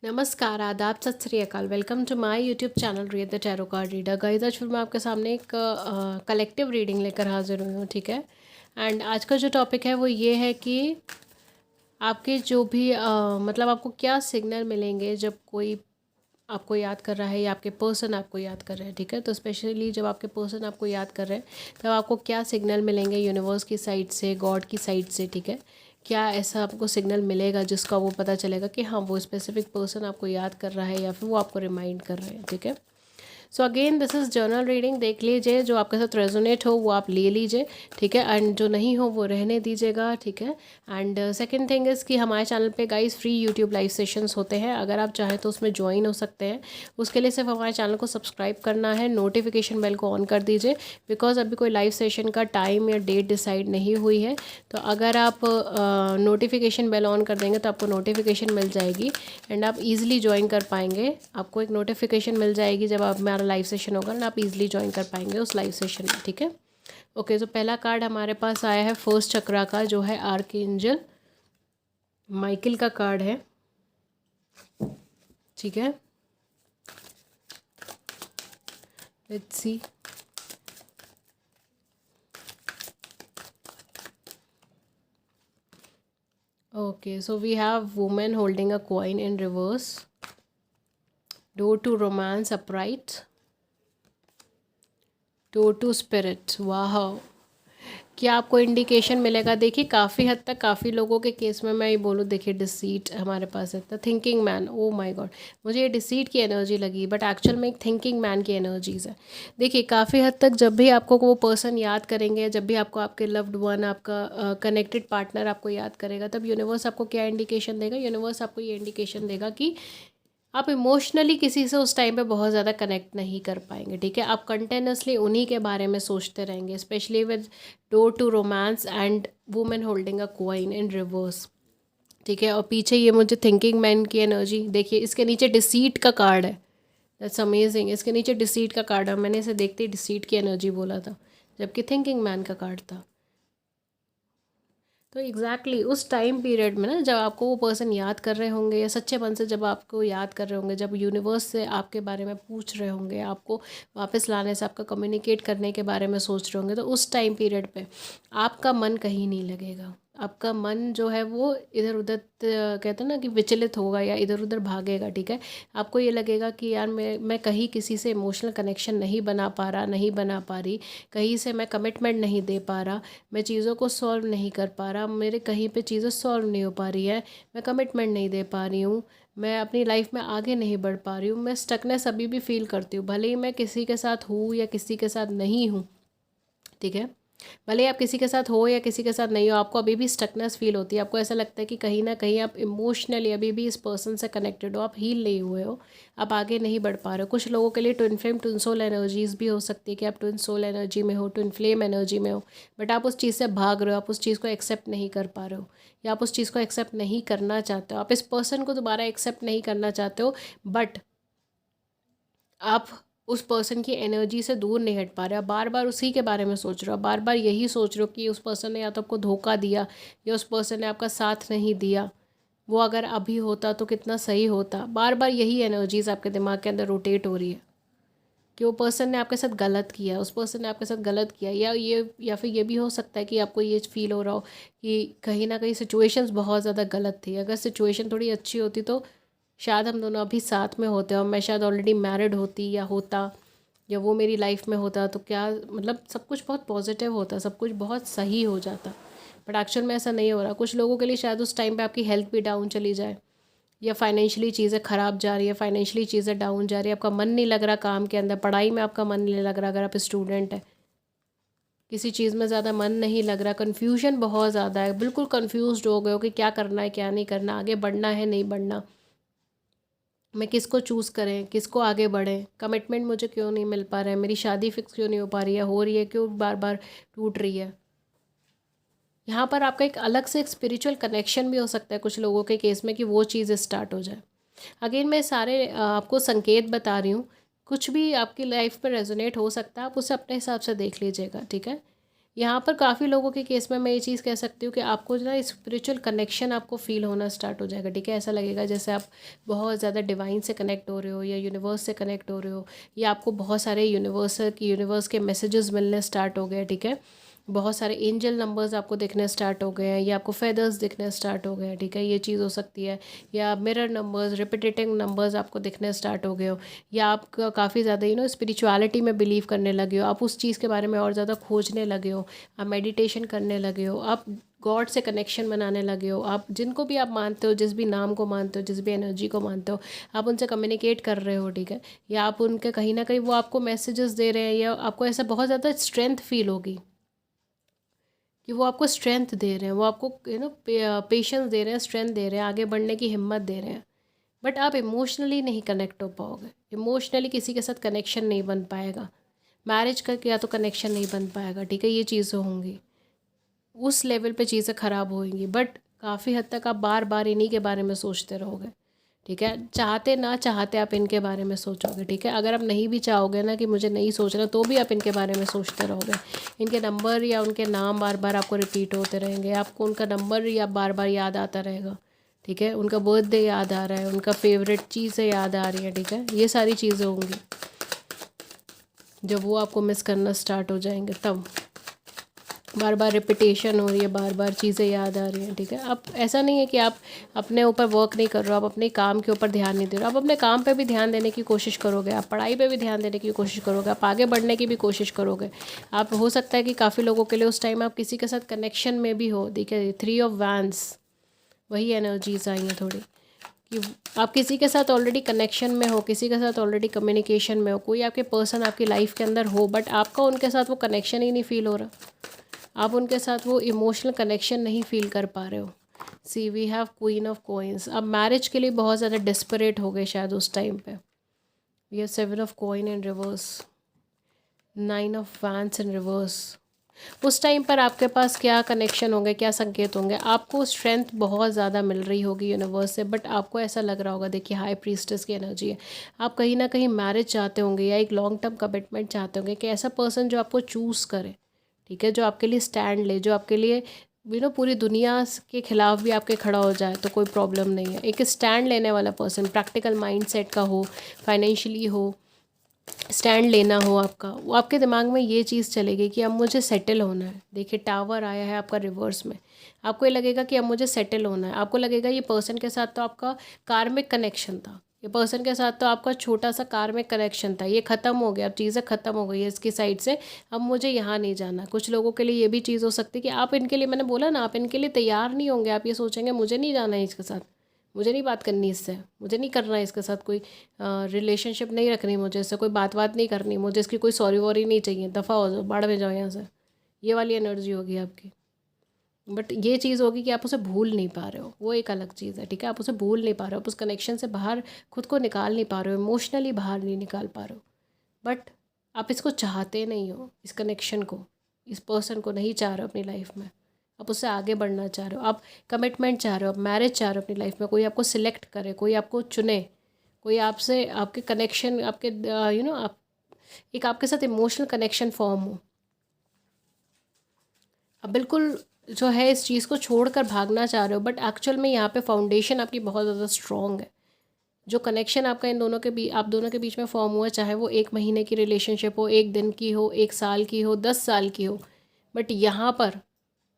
नमस्कार, आदाब, सत श्री अकाल। Welcome to my YouTube channel read the tarot card reader. Guys, आज फिर मैं आपके सामने एक कलेक्टिव रीडिंग लेकर हाजिर हुई हूँ, ठीक है। एंड आज का जो टॉपिक है वो ये है कि आपके जो भी मतलब आपको क्या सिग्नल मिलेंगे जब कोई आपको याद कर रहा है या आपके पर्सन आपको याद कर रहे हैं, ठीक है। तो स्पेशली जब आपके पर्सन आपको याद कर रहे हैं तब आपको क्या सिग्नल मिलेंगे यूनिवर्स की साइड से, गॉड की साइड से, ठीक है। क्या ऐसा आपको सिग्नल मिलेगा जिसका वो पता चलेगा कि हाँ वो स्पेसिफिक पर्सन आपको याद कर रहा है या फिर वो आपको रिमाइंड कर रहे हैं, ठीक है। So again this is journal reading. देख लीजिए, जो आपके साथ रेजोनेट हो वो आप ले लीजिए, ठीक है। एंड जो नहीं हो वो रहने दीजिएगा, ठीक है। एंड सेकंड थिंग इज़ कि हमारे चैनल पे guys free YouTube live sessions होते हैं। अगर आप चाहें तो उसमें ज्वाइन हो सकते हैं। उसके लिए सिर्फ हमारे चैनल को सब्सक्राइब करना है, नोटिफिकेशन बेल को ऑन कर दीजिए। बिकॉज अभी कोई लाइव सेशन का टाइम या डेट डिसाइड नहीं हुई है, तो अगर आप नोटिफिकेशन बेल ऑन कर देंगे तो आपको नोटिफिकेशन मिल जाएगी एंड आप इजीली ज्वाइन कर पाएंगे। आपको एक नोटिफिकेशन मिल जाएगी जब आप हमारा लाइव सेशन होगा ना, आप इजीली ज्वाइन कर पाएंगे उस लाइव सेशन में, ठीक है। ओके, तो पहला कार्ड हमारे पास आया है फर्स्ट चक्रा का, जो है आर्कएंजल माइकल का कार्ड है, ठीक है। Let's see. Okay, so we have women holding a coin in reverse, door to romance upright, door to spirit. वाह, क्या आपको इंडिकेशन मिलेगा? देखिए, काफ़ी हद तक काफ़ी लोगों के केस में मैं ये बोलूँ, देखिए डिसीट हमारे पास है, the thinking man. Oh my God, मुझे ये डिसीट की एनर्जी लगी, बट एक्चुअल में एक थिंकिंग मैन की एनर्जीज है। देखिए, काफ़ी हद तक जब भी आपको वो पर्सन याद करेंगे, जब भी आपको आपके लव्ड वन, आपका कनेक्टेड पार्टनर आपको याद करेगा, तब यूनिवर्स आपको क्या इंडिकेशन देगा? यूनिवर्स आपको ये इंडिकेशन देगा कि आप इमोशनली किसी से उस टाइम पे बहुत ज़्यादा कनेक्ट नहीं कर पाएंगे, ठीक है। आप कंटिन्यूसली उन्हीं के बारे में सोचते रहेंगे, specially with door to romance and women holding a coin in reverse, ठीक है। और पीछे ये मुझे थिंकिंग मैन की एनर्जी देखिए, इसके नीचे डिसीट का कार्ड है। That's amazing. इसके नीचे डिसीट का कार्ड है, मैंने इसे देखते ही डिसीट की एनर्जी बोला था, जबकि थिंकिंग मैन का कार्ड था। तो एग्जैक्टली उस टाइम पीरियड में ना, जब आपको वो पर्सन याद कर रहे होंगे या सच्चे मन से जब आपको याद कर रहे होंगे, जब यूनिवर्स से आपके बारे में पूछ रहे होंगे, आपको वापस लाने से, आपका कम्युनिकेट करने के बारे में सोच रहे होंगे, तो उस टाइम पीरियड पे आपका मन कहीं नहीं लगेगा। आपका मन जो है वो इधर उधर कहते हैं ना कि विचलित होगा या इधर उधर भागेगा, ठीक है। आपको ये लगेगा कि यार मैं कहीं किसी से इमोशनल कनेक्शन नहीं बना पा रहा, नहीं बना पा रही, कहीं से मैं कमिटमेंट नहीं दे पा रहा, मैं चीज़ों को सॉल्व नहीं कर पा रहा, मेरे कहीं पे चीज़ें सॉल्व नहीं हो पा रही है, मैं कमिटमेंट नहीं दे पा रही हूँ, मैं अपनी लाइफ में आगे नहीं बढ़ पा रही हूँ, मैं स्टकनेस अभी भी फील करती हूँ, भले ही मैं किसी के साथ हूँ या किसी के साथ नहीं हूँ, ठीक है। भले ही आप किसी के साथ हो या किसी के साथ नहीं हो, आपको अभी भी स्टकनेस फील होती है। आपको ऐसा लगता है कि कहीं ना कहीं आप इमोशनली अभी भी इस पर्सन से कनेक्टेड हो, आप हील नहीं हुए हो, आप आगे नहीं बढ़ पा रहे हो। कुछ लोगों के लिए twin flame twin soul energies भी हो सकती है कि आप ट्विन सोल एनर्जी में हो, ट्विन फ्लेम एनर्जी में हो, बट आप उस चीज़ से भाग रहे हो, आप उस चीज़ को एक्सेप्ट नहीं कर पा रहे हो, या आप उस चीज़ को एक्सेप्ट नहीं करना चाहते हो, आप इस पर्सन को दोबारा एक्सेप्ट नहीं करना चाहते हो, बट आप उस पर्सन की एनर्जी से दूर नहीं हट पा रहे। आप बार बार उसी के बारे में सोच रहे हो, बार बार यही सोच रहे हो कि उस पर्सन ने या तो आपको धोखा दिया या उस पर्सन ने आपका साथ नहीं दिया, वो अगर अभी होता तो कितना सही होता। बार बार यही एनर्जीज आपके दिमाग के अंदर रोटेट हो रही है कि वो पर्सन ने आपके साथ गलत किया, उस पर्सन ने आपके साथ गलत किया, या फिर ये भी हो सकता है कि आपको ये फील हो रहा हो कि कहीं ना कहीं सिचुएशंस बहुत ज़्यादा गलत थी। अगर सिचुएशन थोड़ी अच्छी होती तो शायद हम दोनों अभी साथ में होते, और मैं शायद ऑलरेडी मैरिड होती या होता, या वो मेरी लाइफ में होता, तो क्या मतलब सब कुछ बहुत पॉजिटिव होता, सब कुछ बहुत सही हो जाता। बट एक्चुअल में ऐसा नहीं हो रहा। कुछ लोगों के लिए शायद उस टाइम पे आपकी हेल्थ भी डाउन चली जाए, या फाइनेंशियली चीज़ें ख़राब जा रही है, फाइनेंशियली चीज़ें डाउन जा रही है, आपका मन नहीं लग रहा काम के अंदर, पढ़ाई में आपका मन नहीं लग रहा, अगर आप स्टूडेंट है, किसी चीज़ में ज़्यादा मन नहीं लग रहा, कन्फ्यूजन बहुत ज़्यादा है, बिल्कुल कन्फ्यूज्ड हो गए हो कि क्या करना है क्या नहीं करना, आगे बढ़ना है नहीं बढ़ना, मैं किसको चूज़ करें, किसको आगे बढ़ें, कमिटमेंट मुझे क्यों नहीं मिल पा रहा है, मेरी शादी फिक्स क्यों नहीं हो पा रही है, हो रही है क्यों बार बार टूट रही है। यहाँ पर आपका एक अलग से एक स्पिरिचुअल कनेक्शन भी हो सकता है कुछ लोगों के केस में, कि वो चीज़ स्टार्ट हो जाए। अगेन मैं सारे आपको संकेत बता रही हूँ, कुछ भी आपकी लाइफ पर रेजोनेट हो सकता है, आप उसे अपने हिसाब से देख लीजिएगा, ठीक है। यहाँ पर काफ़ी लोगों के केस में मैं ये चीज़ कह सकती हूँ कि आपको जो ना स्पिरिचुअल कनेक्शन आपको फील होना स्टार्ट हो जाएगा, ठीक है। ऐसा लगेगा जैसे आप बहुत ज़्यादा डिवाइन से कनेक्ट हो रहे हो या यूनिवर्स से कनेक्ट हो रहे हो, या आपको बहुत सारे यूनिवर्स के मैसेजेस मिलने स्टार्ट हो गए, ठीक है। बहुत सारे एंजल नंबर्स आपको दिखने स्टार्ट हो गए हैं, या आपको फेदर्स दिखने स्टार्ट हो गए हैं, ठीक है। ये चीज़ हो सकती है। या मिरर नंबर्स, रिपीटेटिंग नंबर्स आपको दिखने स्टार्ट हो गए हो, या आप काफ़ी ज़्यादा स्पिरिचुअलिटी में बिलीव करने लगे हो, आप उस चीज़ के बारे में और ज़्यादा खोजने लगे हो, आप मेडिटेशन करने लगे हो, आप गॉड से कनेक्शन बनाने लगे हो, आप जिनको भी आप मानते हो, जिस भी नाम को मानते हो, जिस भी एनर्जी को मानते हो, आप उनसे कम्युनिकेट कर रहे हो, ठीक है। या आप उनके कहीं ना कहीं वो आपको मैसेजेस दे रहे हैं, या आपको ऐसा बहुत ज़्यादा स्ट्रेंथ फील होगी कि वो आपको स्ट्रेंथ दे रहे हैं, वो आपको पेशेंस दे रहे हैं, स्ट्रेंथ दे रहे हैं, आगे बढ़ने की हिम्मत दे रहे हैं। बट आप इमोशनली नहीं कनेक्ट हो पाओगे, इमोशनली किसी के साथ कनेक्शन नहीं बन पाएगा, मैरिज का या तो कनेक्शन नहीं बन पाएगा, ठीक है। ये चीज़ें होंगी, उस लेवल पे चीज़ें ख़राब होएंगी, बट काफ़ी हद तक आप बार बार इन्हीं के बारे में सोचते रहोगे, ठीक है। चाहते ना चाहते आप इनके बारे में सोचोगे, ठीक है। अगर आप नहीं भी चाहोगे ना कि मुझे नहीं सोचना, तो भी आप इनके बारे में सोचते रहोगे। इनके नंबर या उनके नाम बार बार आपको रिपीट होते रहेंगे, आपको उनका नंबर या बार बार याद आता रहेगा, ठीक है। उनका बर्थडे याद आ रहा है, उनका फेवरेट चीज़ें याद आ रही हैं, ठीक है। ये सारी चीज़ें होंगी जब वो आपको मिस करना स्टार्ट हो जाएंगे, तब बार बार रिपीटेशन हो रही है, बार बार चीज़ें याद आ रही हैं, ठीक है। अब ऐसा नहीं है कि आप अपने ऊपर वर्क नहीं कर रहे हो, आप अपने काम के ऊपर ध्यान नहीं दे रहे हो, आप अपने काम पे भी ध्यान देने की कोशिश करोगे, आप पढ़ाई पे भी ध्यान देने की कोशिश करोगे, आप आगे बढ़ने की भी कोशिश करोगे। आप हो सकता है कि काफ़ी लोगों के लिए उस टाइम आप किसी के साथ कनेक्शन में भी हो, देखिए 3 ऑफ वैंड्स, वही एनर्जीज आई हैं थोड़ी, कि आप किसी के साथ ऑलरेडी कनेक्शन में हो, किसी के साथ ऑलरेडी कम्युनिकेशन में हो, कोई आपके पर्सन आपकी लाइफ के अंदर हो, बट आपका उनके साथ वो कनेक्शन ही नहीं फील हो रहा, आप उनके साथ वो इमोशनल कनेक्शन नहीं फील कर पा रहे हो। See we have queen of coins, अब मैरिज के लिए बहुत ज़्यादा डिस्परेट हो गए शायद उस टाइम पे। We have 7 of coin in reverse, 9 of wands in reverse. उस टाइम पर आपके पास क्या कनेक्शन होंगे, क्या संकेत होंगे, आपको स्ट्रेंथ बहुत ज़्यादा मिल रही होगी यूनिवर्स से, बट आपको ऐसा लग रहा होगा, देखिए हाई प्रीस्टेस की एनर्जी है, आप कहीं ना कहीं मैरिज चाहते होंगे या एक लॉन्ग टर्म कमिटमेंट चाहते होंगे, कि ऐसा पर्सन जो आपको चूज़ करे, ठीक है, जो आपके लिए स्टैंड ले, जो आपके लिए पूरी दुनिया के खिलाफ भी आपके खड़ा हो जाए तो कोई प्रॉब्लम नहीं है। एक स्टैंड लेने वाला पर्सन, प्रैक्टिकल माइंडसेट का हो, फाइनेंशियली हो, स्टैंड लेना हो आपका, वो आपके दिमाग में ये चीज़ चलेगी कि अब मुझे सेटल होना है। देखिए टावर आया है आपका रिवर्स में, आपको ये लगेगा कि अब मुझे सेटल होना है, आपको लगेगा ये पर्सन के साथ तो आपका कार्मिक कनेक्शन था, ये पर्सन के साथ तो आपका छोटा सा कार्मिक कनेक्शन था, ये ख़त्म हो गया, अब चीज़ें ख़त्म हो गई है इसकी साइड से, अब मुझे यहाँ नहीं जाना। कुछ लोगों के लिए ये भी चीज़ हो सकती है कि आप इनके लिए, मैंने बोला ना, आप इनके लिए तैयार नहीं होंगे, आप ये सोचेंगे मुझे नहीं जाना है इसके साथ, मुझे नहीं बात करनी इससे, मुझे नहीं करना है इसके साथ कोई रिलेशनशिप नहीं रखनी, मुझे इससे कोई बात नहीं करनी, मुझे इसकी कोई सॉरी वॉरी नहीं चाहिए, दफ़ा हो जाओ, बाढ़ में जाओ यहाँ से। ये वाली एनर्जी होगी आपकी। बट ये चीज़ होगी कि आप उसे भूल नहीं पा रहे हो, वो एक अलग चीज़ है, ठीक है। आप उसे भूल नहीं पा रहे हो, आप उस कनेक्शन से बाहर खुद को निकाल नहीं पा रहे हो, इमोशनली बाहर नहीं निकाल पा रहे हो, बट आप इसको चाहते नहीं हो, इस कनेक्शन को, इस पर्सन को नहीं चाह रहे हो अपनी लाइफ में, आप उससे आगे बढ़ना चाह रहे हो, आप कमिटमेंट चाह रहे हो, आप मैरिज चाह रहे हो अपनी लाइफ में, कोई आपको सिलेक्ट करे, कोई आपको चुने, कोई आपसे आपके कनेक्शन, आपके आप एक आपके साथ इमोशनल कनेक्शन फॉर्म हो। अब बिल्कुल जो है इस चीज़ को छोड़कर भागना चाह रहे हो, बट एक्चुअल में यहाँ पे फाउंडेशन आपकी बहुत ज़्यादा स्ट्रॉन्ग है। जो कनेक्शन आपका इन दोनों के बीच, आप दोनों के बीच में फॉर्म हुआ, चाहे वो 1 महीने की रिलेशनशिप हो, 1 दिन की हो, 1 साल की हो, 10 साल की हो, बट यहाँ पर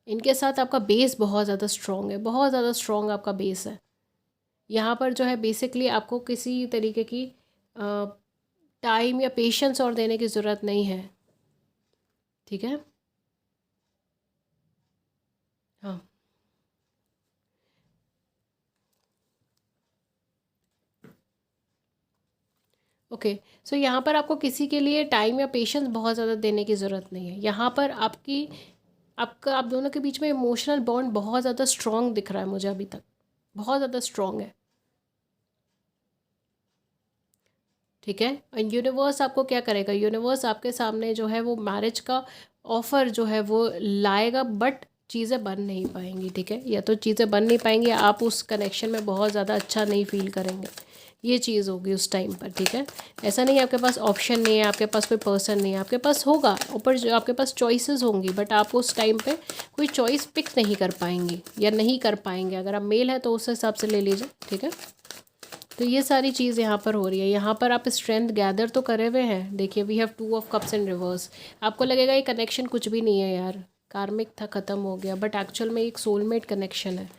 इनके साथ आपका बेस बहुत ज़्यादा स्ट्रॉन्ग है, बहुत ज़्यादा स्ट्रॉन्ग आपका बेस है। यहाँ पर जो है बेसिकली आपको किसी तरीके की टाइम या पेशेंस और देने की ज़रूरत नहीं है, ठीक है। हाँ, ओके। सो यहाँ पर आपको किसी के लिए टाइम या पेशेंस बहुत ज़्यादा देने की ज़रूरत नहीं है। यहाँ पर आपका आप दोनों के बीच में इमोशनल बॉन्ड बहुत ज़्यादा स्ट्रॉन्ग दिख रहा है मुझे अभी तक, बहुत ज़्यादा स्ट्रॉन्ग है, ठीक है। और यूनिवर्स आपको क्या करेगा, यूनिवर्स आपके सामने जो है वो मैरिज का ऑफ़र जो है वो लाएगा, बट चीज़ें बन नहीं पाएंगी, ठीक है। या तो चीज़ें बन नहीं पाएंगी, आप उस कनेक्शन में बहुत ज़्यादा अच्छा नहीं फील करेंगे, ये चीज़ होगी उस टाइम पर, ठीक है। ऐसा नहीं है आपके पास ऑप्शन नहीं है, आपके पास कोई पर्सन नहीं है, आपके पास होगा ऊपर, आपके पास चॉइसेस होंगी, बट आप उस टाइम पे कोई चॉइस पिक नहीं कर पाएंगी या नहीं कर पाएंगे। अगर आप मेल है तो उस हिसाब से ले लीजिए, ठीक है। तो ये सारी चीज़ यहाँ पर हो रही है। यहाँ पर आप स्ट्रेंथ गैदर तो करे हुए हैं, देखिए we have 2 of cups in reverse. आपको लगेगा ये कनेक्शन कुछ भी नहीं है यार, कार्मिक था, ख़त्म हो गया, बट एक्चुअल में एक सोलमेट कनेक्शन है,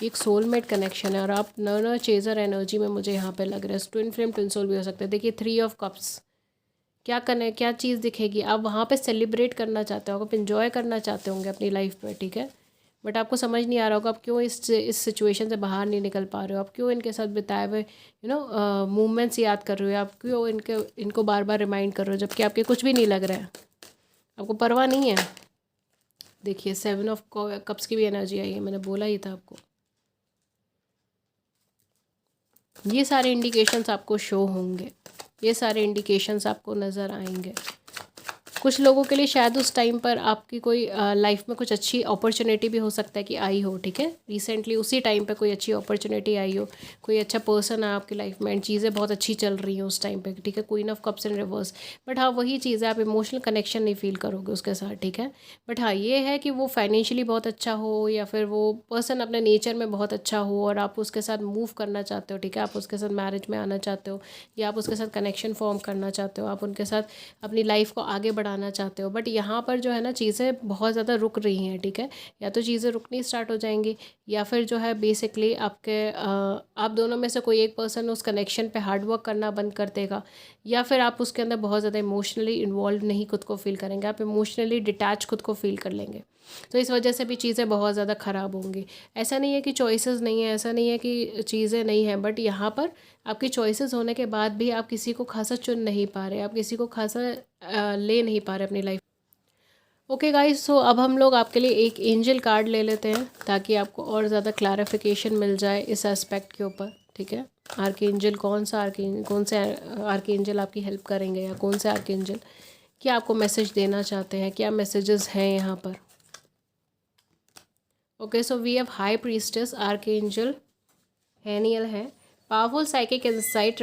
एक सोलमेट कनेक्शन है। और आप न चेज़र एनर्जी में मुझे यहाँ पे लग रहा है, ट्विन फ्लेम ट्विन सोल भी हो सकते हैं। देखिए 3 ऑफ कप्स, क्या चीज़ दिखेगी, आप वहाँ पे सेलिब्रेट करना चाहते हो, आप इंजॉय करना चाहते होंगे अपनी लाइफ में, ठीक है। बट आपको समझ नहीं आ रहा होगा आप क्यों इस सिचुएशन से बाहर नहीं निकल पा रहे हो, आप क्यों इनके साथ बिताए हुए मूवमेंट्स याद कर रहे हो, आप क्यों इनको बार बार रिमाइंड कर रहे हो, जबकि आपके कुछ भी नहीं लग रहा है, आपको परवाह नहीं है। देखिए 7 ऑफ कप्स की भी एनर्जी आई है, मैंने बोला ही था आपको। ये सारे इंडिकेशंस आपको शो होंगे, ये सारे इंडिकेशंस आपको नज़र आएंगे। कुछ लोगों के लिए शायद उस टाइम पर आपकी कोई लाइफ में कुछ अच्छी अपॉर्चुनिटी भी हो सकता है कि आई हो, ठीक है। रिसेंटली उसी टाइम पे कोई अच्छी अपॉर्चुनिटी आई हो, कोई अच्छा पर्सन है आपकी लाइफ में एंड चीज़ें बहुत अच्छी चल रही हैं उस टाइम पे, ठीक है। Queen of cups in reverse, but हाँ वही चीज़ है, आप इमोशनल कनेक्शन नहीं फील करोगे उसके साथ, ठीक है। बट हाँ ये है कि वो फाइनेंशियली बहुत अच्छा हो या फिर वो पर्सन अपने नेचर में बहुत अच्छा हो और आप उसके साथ मूव करना चाहते हो, ठीक है। आप उसके साथ मैरिज में आना चाहते हो या आप उसके साथ कनेक्शन फॉर्म करना चाहते हो, आप उनके साथ अपनी लाइफ को आगे बढ़ाना चाहते हो। बट यहाँ पर जो है ना चीज़ें बहुत ज़्यादा रुक रही हैं, ठीक है। या तो चीज़ें रुकनी स्टार्ट हो जाएंगी या फिर जो है बेसिकली आप दोनों में से कोई एक पर्सन उस कनेक्शन पे हार्ड वर्क करना बंद कर देगा या फिर आप उसके अंदर बहुत ज़्यादा इमोशनली इन्वॉल्व नहीं खुद को फील करेंगे, आप इमोशनली डिटैच खुद को फील कर लेंगे। तो इस वजह से भी चीज़ें बहुत ज़्यादा ख़राब होंगी। ऐसा नहीं है कि चॉइसेस नहीं है, ऐसा नहीं है कि चीज़ें नहीं हैं, बट यहाँ पर आपकी चॉइसेस होने के बाद भी आप किसी को खासा चुन नहीं पा रहे, आप किसी को खासा ले नहीं पा रहे अपनी लाइफ। ओके गाइस, सो अब हम लोग आपके लिए एक एंजल कार्ड ले लेते हैं ताकि आपको और ज़्यादा क्लैरिफिकेशन मिल जाए इस एस्पेक्ट के ऊपर, ठीक है। आर्कएंजल कौन से आर्कएंजल आपकी हेल्प करेंगे या कौन से आर्कएंजल क्या आपको मैसेज देना चाहते हैं, क्या मैसेजेस हैं यहाँ पर। Okay, so we have high priestess, archangel Haniel है, पावरफुल साइकिक इंसाइट